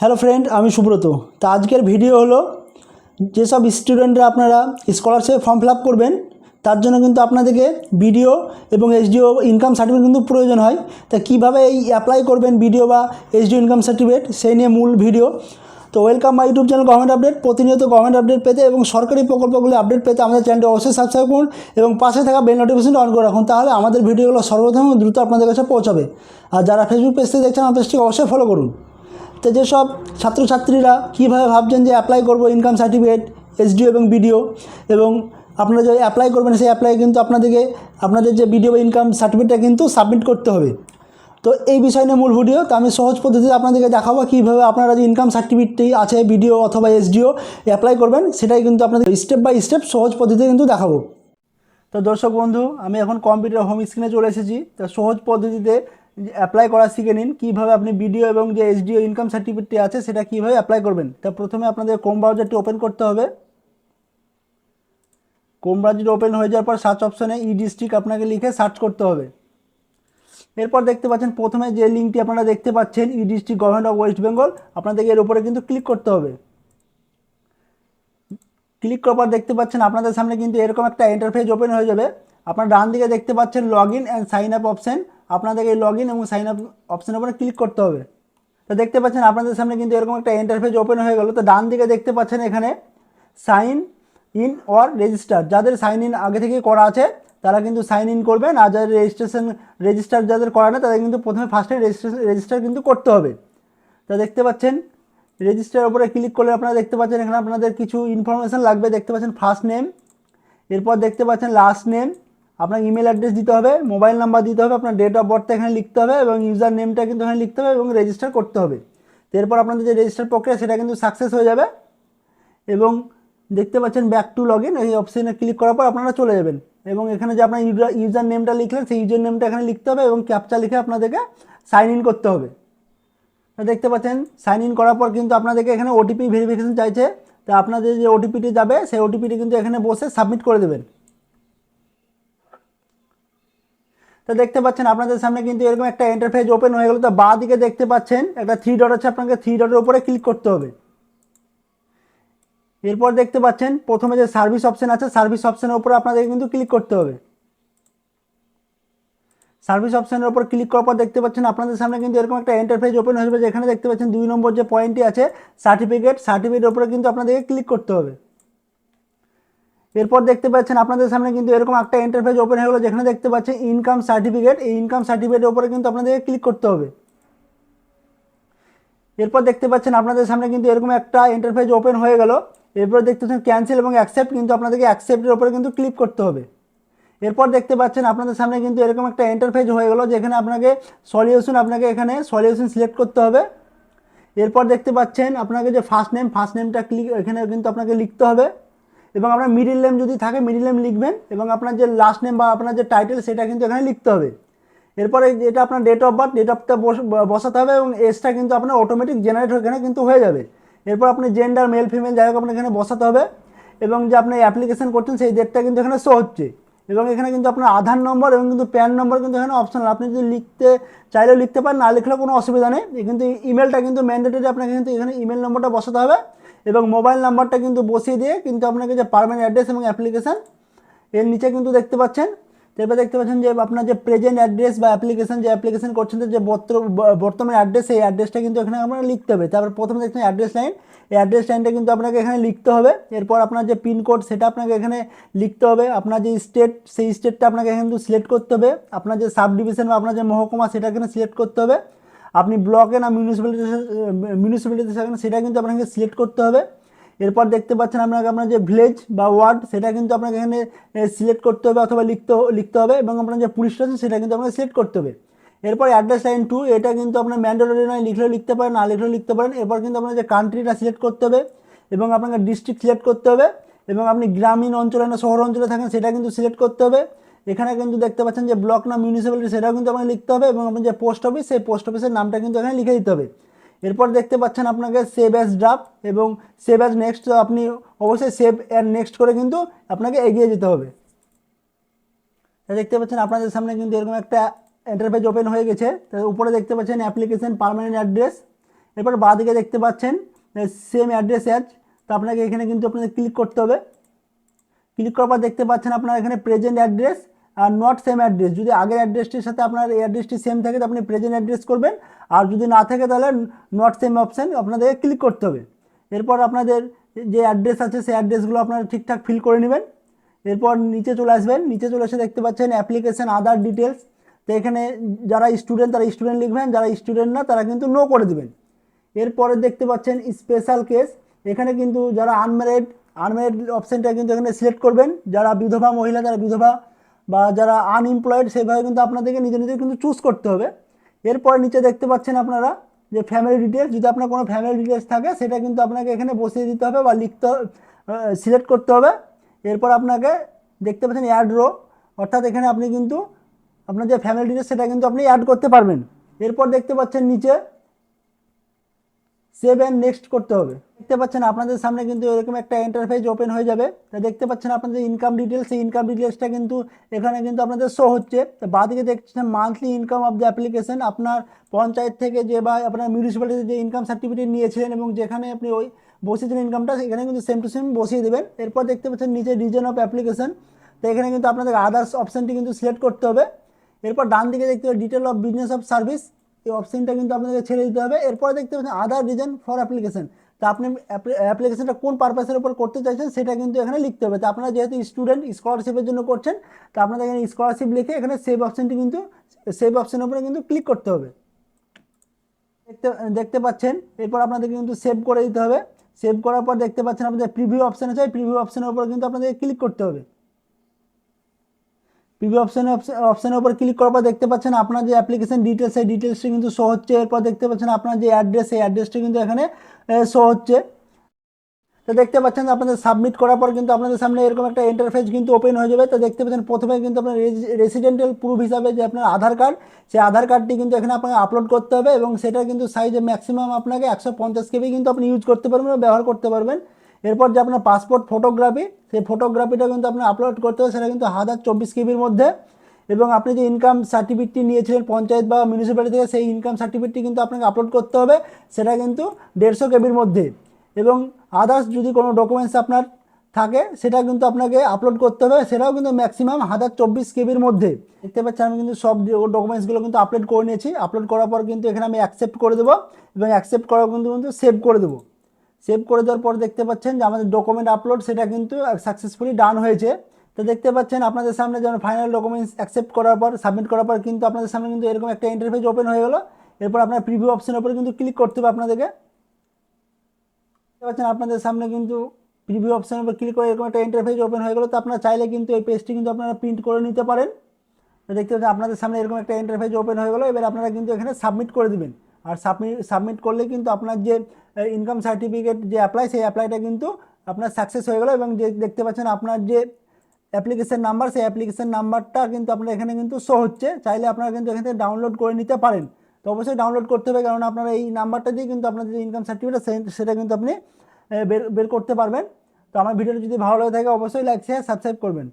Hello friend, আমি সুব্রত। তো আজকের ভিডিও হলো যেসব স্টুডেন্টরা আপনারা স্কলারশিপ ফর্ম ফিল আপ করবেন তার জন্য কিন্তু আপনাদেরকে বিডিও এবং এসডিও ইনকাম সার্টিফিকেট কিন্তু প্রয়োজন হয়। তা কীভাবে এই অ্যাপ্লাই করবেন বিডিও বা এসডিও ইনকাম সার্টিফিকেট সেই নিয়ে মূল ভিডিও। তো welcome my YouTube channel government update. প্রতিনিয়ত গভর্নমেন্ট আপডেট পেতে এবং সরকারি প্রকল্পগুলি আপডেট পেতে আমাদের চ্যানেলটি অবশ্যই সাবস্ক্রাইব করুন এবং পাশে থাকা বেল নোটিফিকেশনটা অন করে রাখুন, তাহলে আমাদের ভিডিওগুলো সর্বপ্রথম দ্রুত আপনাদের কাছে পৌঁছাবে। আর যারা ফেসবুক পেজ থেকে দেখছেন আমার পেজটিকে অবশ্যই ফলো করুন। তো যেসব ছাত্রছাত্রীরা কীভাবে ভাবছেন যে অ্যাপ্লাই করব ইনকাম সার্টিফিকেট এসডিও এবং বিডিও, এবং আপনারা যে অ্যাপ্লাই করবেন সেই অ্যাপ্লাই কিন্তু আপনাদেরকে আপনাদের যে বিডিও বা ইনকাম সার্টিফিকেটটা কিন্তু সাবমিট করতে হবে। তো এই বিষয় নিয়ে মূল ভিডিও। তো আমি সহজ পদ্ধতিতে আপনাদেরকে দেখাবো কীভাবে আপনারা যে ইনকাম সার্টিফিকেটটি আছে বিডিও অথবা এসডিও অ্যাপ্লাই করবেন, সেটাই কিন্তু আপনাদের স্টেপ বাই স্টেপ সহজ পদ্ধতিতে কিন্তু দেখাবো। তো দর্শক বন্ধু, আমি এখন কম্পিউটার হোম স্ক্রিনে চলে এসেছি। তো সহজ পদ্ধতিতে অ্যাপ্লাই করা শিখে নিন কীভাবে আপনি বিডিও এবং যে এসডিও ইনকাম সার্টিফিকেটটি আছে সেটা কীভাবে অ্যাপ্লাই করবেন। তা প্রথমে আপনাদের ক্রোম ব্রাউজারটি ওপেন করতে হবে। ক্রোম ব্রাউজারটি ওপেন হয়ে যাওয়ার পর সার্চ অপশনে ই ডিস্ট্রিক্ট আপনাকে লিখে সার্চ করতে হবে। এরপর দেখতে পাচ্ছেন প্রথমে যে লিঙ্কটি আপনারা দেখতে পাচ্ছেন e district government of West Bengal, আপনাদেরকে এর উপরে কিন্তু ক্লিক করতে হবে। ক্লিক করার পর দেখতে পাচ্ছেন আপনাদের সামনে কিন্তু এরকম একটা ইন্টারফেস ওপেন হয়ে যাবে। আপনার ডান দিকে দেখতে পাচ্ছেন log in and sign up option, আপনাদেরকে এই লগ ইন এবং সাইন আপ অপশানের উপরে ক্লিক করতে হবে। তো দেখতে পাচ্ছেন আপনাদের সামনে কিন্তু এরকম একটা ইন্টারফেস ওপেন হয়ে গেল। তো ডান দিকে দেখতে পাচ্ছেন এখানে সাইন ইন অর রেজিস্টার, যাদের সাইন ইন আগে থেকে করা আছে তারা কিন্তু সাইন ইন করবেন, আর যাদের রেজিস্টার যাদের করা না তাদের কিন্তু প্রথমে ফার্স্টে রেজিস্টার কিন্তু করতে হবে। তা দেখতে পাচ্ছেন রেজিস্টারের উপরে ক্লিক করলে আপনারা দেখতে পাচ্ছেন এখানে আপনাদের কিছু ইনফরমেশান লাগবে। দেখতে পাচ্ছেন ফার্স্ট নেম, এরপর দেখতে পাচ্ছেন লাস্ট নেম, আপনার ইমেল অ্যাড্রেস দিতে হবে, মোবাইল নাম্বার দিতে হবে, আপনার ডেট অফ বার্থটা এখানে লিখতে হবে এবং ইউজার নেমটা কিন্তু এখানে লিখতে হবে এবং রেজিস্টার করতে হবে। তো এরপর আপনাদের যে রেজিস্টার প্রক্রিয়া সেটা কিন্তু সাকসেস হয়ে যাবে। এবং দেখতে পাচ্ছেন ব্যাক টু লগ ইন, এই অপশানে ক্লিক করার পর আপনারা চলে যাবেন এবং এখানে যে আপনার ইউজার নেমটা লিখলেন সেই ইউজার নেমটা এখানে লিখতে হবে এবং ক্যাপচা লিখে আপনাদেরকে সাইন ইন করতে হবে। দেখতে পাচ্ছেন সাইন ইন করার পর কিন্তু আপনাদেরকে এখানে ওটিপি ভেরিফিকেশন চাইছে। তো আপনাদের যে ওটিপিটি যাবে সেই ওটিপিটি কিন্তু এখানে বসে সাবমিট করে দেবেন। তো দেখতে পাচ্ছেন আপনাদের সামনে কিন্তু এরকম একটা ইন্টারফেস ওপেন হয়ে গেল। তো বাঁ দিকে দেখতে পাচ্ছেন একটা থ্রি ডট আছে, আপনাকে থ্রি ডটের উপরে ক্লিক করতে হবে। এরপর দেখতে পাচ্ছেন প্রথমে যে সার্ভিস অপশন আছে সার্ভিস অপশনের উপরে আপনাদের কিন্তু ক্লিক করতে হবে। সার্ভিস অপশনের উপর ক্লিক করার পর দেখতে পাচ্ছেন আপনাদের সামনে কিন্তু এরকম একটা ইন্টারফেস ওপেন হয়ে যাবে, যেখানে দেখতে পাচ্ছেন 2 নম্বর যে পয়েন্টটি আছে সার্টিফিকেটের উপরে কিন্তু আপনাদেরকে ক্লিক করতে হবে। এরপর দেখতে পাচ্ছেন আপনাদের সামনে কিন্তু এরকম একটা ইন্টারফেস ওপেন হয়ে গেলো, যেখানে দেখতে পাচ্ছেন ইনকাম সার্টিফিকেট, এই ইনকাম সার্টিফিকেটের উপরে কিন্তু আপনাদেরকে ক্লিক করতে হবে। এরপর দেখতে পাচ্ছেন আপনাদের সামনে কিন্তু এরকম একটা ইন্টারফেস ওপেন হয়ে গেল। এরপর দেখতে পাচ্ছেন ক্যান্সেল এবং অ্যাকসেপ্ট, কিন্তু আপনাদেরকে অ্যাকসেপ্টের উপরে কিন্তু ক্লিক করতে হবে। এরপর দেখতে পাচ্ছেন আপনাদের সামনে কিন্তু এরকম একটা ইন্টারফেস হয়ে গেল, যেখানে আপনাকে আপনাকে এখানে সলিউশন সিলেক্ট করতে হবে। এরপর দেখতে পাচ্ছেন আপনাকে যে ফার্স্ট নেমটা এখানে কিন্তু আপনাকে লিখতে হবে এবং আপনার মিডিল নেম যদি থাকে মিডিল নেম লিখবেন এবং আপনার যে লাস্ট নেম বা আপনার যে টাইটেল সেটা কিন্তু এখানে লিখতে হবে। এরপরে যেটা আপনার ডেট অফ বার্থ বসাতে হবে এবং এজটা কিন্তু আপনার অটোমেটিক জেনারেট এখানে কিন্তু হয়ে যাবে। এরপর আপনি জেন্ডার মেল ফিমেল যাই হোক আপনার এখানে বসাতে হবে এবং যে আপনি অ্যাপ্লিকেশন করছেন সেই ডেটটা কিন্তু এখানে শো হচ্ছে এবং এখানে কিন্তু আপনার আধার নম্বর এবং কিন্তু প্যান নম্বর কিন্তু এখানে অপশনাল, আপনি যদি লিখতে চাইলেও লিখতে পারেন, না লিখলেও কোনো অসুবিধা নেই। কিন্তু ইমেলটা কিন্তু ম্যান্ডেটরি, আপনাকে কিন্তু এখানে ইমেল নম্বরটা বসাতে হবে এবং মোবাইল নাম্বারটা কিন্তু বসিয়ে দিয়ে কিন্তু আপনাকে যে পারমানেন্ট অ্যাড্রেস এবং অ্যাপ্লিকেশান এর নিচে কিন্তু দেখতে পাচ্ছেন। এরপর দেখতে পাচ্ছেন যে আপনার যে প্রেজেন্ট অ্যাড্রেস বা অ্যাপ্লিকেশন করছেন যে বর্তমান অ্যাড্রেস, এই অ্যাড্রেসটা কিন্তু এখানে আপনাকে লিখতে হবে। তারপর প্রথমে দেখছেন অ্যাড্রেস লাইন, এই অ্যাড্রেস লাইনটা কিন্তু আপনাকে এখানে লিখতে হবে। এরপর আপনার যে পিনকোড সেটা আপনাকে এখানে লিখতে হবে। আপনার যে স্টেট সেই স্টেটটা আপনাকে এখানে কিন্তু সিলেক্ট করতে হবে। আপনার যে সাব ডিভিশন বা আপনার যে মহকুমা সেটা এখানে সিলেক্ট করতে হবে। আপনি ব্লকে না মিউনিসিপ্যালিটি থাকেন সেটা কিন্তু আপনাকে সিলেক্ট করতে হবে। এরপর দেখতে পাচ্ছেন আপনার যে ভিলেজ বা ওয়ার্ড সেটা কিন্তু আপনাকে এখানে সিলেক্ট করতে হবে অথবা লিখতে হবে এবং আপনার যে পুলিশ স্টেশন সেটা কিন্তু আপনাকে সিলেক্ট করতে হবে। এরপর অ্যাড্রেস লাইন 2, এটা কিন্তু আপনার ম্যান্ডেটরি নয়, লিখলেও লিখতে পারেন না লিখলেও লিখতে পারেন। এরপর কিন্তু আপনার যে কান্ট্রিটা সিলেক্ট করতে হবে এবং আপনাকে ডিস্ট্রিক্ট সিলেক্ট করতে হবে এবং আপনি গ্রামীণ অঞ্চলে না শহর অঞ্চলে থাকেন সেটা কিন্তু সিলেক্ট করতে হবে। এখানে কিন্তু দেখতে পাচ্ছেন যে ব্লক না মিউনিসিপ্যালিটি সেটাও কিন্তু আপনাকে লিখতে হবে এবং আপনার যে পোস্ট অফিস সেই পোস্ট অফিসের নামটা কিন্তু এখানে লিখে দিতে হবে। এরপর দেখতে পাচ্ছেন আপনাকে সেভ অ্যাজ ড্রাফট এবং সেভ অ্যাজ নেক্সট, তো আপনি অবশ্যই সেভ অ্যান্ড নেক্সট করে কিন্তু আপনাকে এগিয়ে যেতে হবে। দেখতে পাচ্ছেন আপনাদের সামনে কিন্তু এরকম একটা ইন্টারফেস ওপেন হয়ে গেছে। তার উপরে দেখতে পাচ্ছেন অ্যাপ্লিকেশন পার্মানেন্ট অ্যাড্রেস, এরপর বাঁদিকে দেখতে পাচ্ছেন সেম অ্যাড্রেস অ্যাজ, তো আপনাকে এখানে কিন্তু আপনাদের ক্লিক করতে হবে। ক্লিক করার পর দেখতে পাচ্ছেন আপনার এখানে present address are not same address. যদি আগের অ্যাড্রেসটির সাথে আপনার এই অ্যাড্রেসটি সেম থাকে তো আপনি প্রেজেন্ট অ্যাড্রেস করবেন, আর যদি না থাকে তাহলে নট সেম অপশান আপনাদেরকে ক্লিক করতে হবে। এরপর আপনাদের যে অ্যাড্রেস আছে সেই অ্যাড্রেসগুলো আপনারা ঠিকঠাক ফিল করে নেবেন। এরপর নিচে চলে আসবেন, নিচে চলে এসে দেখতে পাচ্ছেন অ্যাপ্লিকেশান আদার ডিটেলস। তো এখানে যারা স্টুডেন্ট তারা স্টুডেন্ট লিখবেন, যারা স্টুডেন্ট না তারা কিন্তু নো করে দেবেন। এরপরে দেখতে পাচ্ছেন স্পেশাল কেস, এখানে কিন্তু যারা আনম্যারিড অপশানটা কিন্তু এখানে সিলেক্ট করবেন। যারা বিধবা মহিলা, যারা বিধবা বা যারা আনএমপ্লয়েড সেভাবে কিন্তু আপনাদেরকে নিজে নিজে কিন্তু চুজ করতে হবে। এরপর নিচে দেখতে পাচ্ছেন আপনারা যে ফ্যামিলি ডিটেলস, যদি আপনার কোনো ফ্যামিলি ডিটেলস থাকে সেটা কিন্তু আপনাকে এখানে বসিয়ে দিতে হবে বা লিখতে সিলেক্ট করতে হবে। এরপর আপনাকে দেখতে পাচ্ছেন অ্যাড রো, অর্থাৎ এখানে আপনি কিন্তু আপনার যে ফ্যামিলি ডিটেলস সেটা কিন্তু আপনি অ্যাড করতে পারবেন। এরপর দেখতে পাচ্ছেন নিচে সেভ অ্যান্ড নেক্সট করতে হবে। দেখতে পাচ্ছেন আপনাদের সামনে কিন্তু এরকম একটা ইন্টারফেস ওপেন হয়ে যাবে। তা দেখতে পাচ্ছেন আপনাদের ইনকাম ডিটেলস, সেই ইনকাম ডিটেলসটা কিন্তু এখানে কিন্তু আপনাদের শো হচ্ছে। তো বাঁদিকে দেখছেন monthly income of the application, আপনার পঞ্চায়েত থেকে যে বা আপনার মিউনিসিপ্যালিটিতে যে ইনকাম সার্টিফিকেট নিয়েছিলেন এবং যেখানে আপনি ওই বসিয়েছিলেন ইনকামটা, সেখানে কিন্তু সেম টু সেম বসিয়ে দেবেন। এরপর দেখতে পাচ্ছেন নিচে রিজন অফ অ্যাপ্লিকেশন, তো এখানে কিন্তু আপনাদের আদার্স অপশানটি কিন্তু সিলেক্ট করতে হবে। এরপর ডান দিকে দেখতে হবে detail of business of service, এই অপশানটা কিন্তু আপনাদেরকে ছেড়ে দিতে হবে। এরপরে দেখতে পাচ্ছেন আদার রিজন ফর অ্যাপ্লিকেশন, তা আপনি অ্যাপ্লিকেশনটা কোন পারপাসের উপর করতে চাইছেন সেটা কিন্তু এখানে লিখতে হবে। তো আপনারা যেহেতু স্টুডেন্ট স্কলারশিপের জন্য করছেন, তো আপনাদের এখানে স্কলারশিপ লিখে এখানে সেভ অপশানটি কিন্তু সেভ অপশানের উপরে কিন্তু ক্লিক করতে হবে। দেখতে পাচ্ছেন এরপর আপনাদেরকে কিন্তু সেভ করে দিতে হবে। সেভ করার পর দেখতে পাচ্ছেন আপনাদের প্রিভিউ অপশান আছে, প্রিভিউ অপশানের উপর কিন্তু আপনাদেরকে ক্লিক করতে হবে। প্রিভিউ অপশানের উপর ক্লিক করার পর দেখতে পাচ্ছেন আপনার যে অ্যাপ্লিকেশন ডিটেলস সেই ডিটেলসটি কিন্তু শো হচ্ছে। এরপর দেখতে পাচ্ছেন আপনার যে অ্যাড্রেস সেই অ্যাড্রেসটি কিন্তু এখানে শো হচ্ছে। তো দেখতে পাচ্ছেন আপনাদের সাবমিট করার পর কিন্তু আপনাদের সামনে এরকম একটা ইন্টারফেস কিন্তু ওপেন হয়ে যাবে। তো দেখতে পাচ্ছেন প্রথমে কিন্তু আপনার রেসিডেন্টাল প্রুফ হিসাবে যে আপনার আধার কার্ড, সেই আধার কার্ডটি কিন্তু এখানে আপনাকে আপলোড করতে হবে এবং সেটা কিন্তু সাইজে ম্যাক্সিমাম আপনাকে 150 KB কিন্তু আপনি ইউজ করতে পারবেন বা ব্যবহার করতে পারবেন। এরপর যে আপনার পাসপোর্ট ফটোগ্রাফি, সেই ফটোগ্রাফিটা কিন্তু আপনি আপলোড করতে হবে, সেটা কিন্তু 1024 KBর মধ্যে। এবং আপনি যে ইনকাম সার্টিফিকেটটি নিয়েছিলেন পঞ্চায়েত বা মিউনিসিপ্যালিটি থেকে, সেই ইনকাম সার্টিফিকেটটি কিন্তু আপনাকে আপলোড করতে হবে, সেটা কিন্তু 150 KBর মধ্যে। এবং আদার্স যদি কোনো ডকুমেন্টস আপনার থাকে সেটা কিন্তু আপনাকে আপলোড করতে হবে, সেটাও কিন্তু ম্যাক্সিমাম 1024 KBর মধ্যে। দেখতে পাচ্ছেন আমি কিন্তু সব ডকুমেন্টসগুলো কিন্তু আপলোড করে নিয়েছি। আপলোড করার পর কিন্তু এখানে আমি অ্যাকসেপ্ট করে দেবো এবং অ্যাকসেপ্ট করার কিন্তু সেভ করে দেবো। সেভ করে দেওয়ার পর দেখতে পাচ্ছেন যে আমাদের ডকুমেন্ট আপলোড সেটা কিন্তু সাকসেসফুলি ডান হয়েছে। তো দেখতে পাচ্ছেন আপনাদের সামনে যেমন ফাইনাল ডকুমেন্টস অ্যাকসেপ্ট করার পর সাবমিট করার পর কিন্তু আপনাদের সামনে কিন্তু এরকম একটা ইন্টারফেস ওপেন হয়ে গেলো। এরপর আপনার প্রিভিউ অপশনের উপরে কিন্তু ক্লিক করতে হবে আপনাদেরকে। দেখতে পাচ্ছেন আপনাদের সামনে কিন্তু প্রিভিউ অপশনের উপর ক্লিক করে এরকম একটা ইন্টারফেস ওপেন হয়ে গেলো। তো আপনারা চাইলে কিন্তু এই পেজটি কিন্তু আপনারা প্রিন্ট করে নিতে পারেন। তো দেখতে পাচ্ছেন আপনাদের সামনে এরকম একটা ইন্টারফেস ওপেন হয়ে গেলো। এবার আপনারা কিন্তু এখানে সাবমিট করে দিবেন, আর সাবমিট করলে কিন্তু আপনার যে ইনকাম সার্টিফিকেট যে অ্যাপ্লাই, সেই অ্যাপ্লাইটা কিন্তু আপনার সাকসেস হয়ে গেলো। এবং যে দেখতে পাচ্ছেন আপনার যে অ্যাপ্লিকেশন নাম্বার, সেই অ্যাপ্লিকেশন নাম্বারটা কিন্তু আপনার এখানে কিন্তু শো হচ্ছে। চাইলে আপনারা কিন্তু এখান থেকে ডাউনলোড করে নিতে পারেন। তো অবশ্যই ডাউনলোড করতে হবে, কারণ আপনারা এই নাম্বারটা দিয়ে কিন্তু আপনার যে ইনকাম সার্টিফিকেট সেটা কিন্তু আপনি বের করতে পারবেন। তো আমার ভিডিওটা যদি ভালো লাগে থাকে অবশ্যই লাইক শেয়ার সাবস্ক্রাইব করবেন।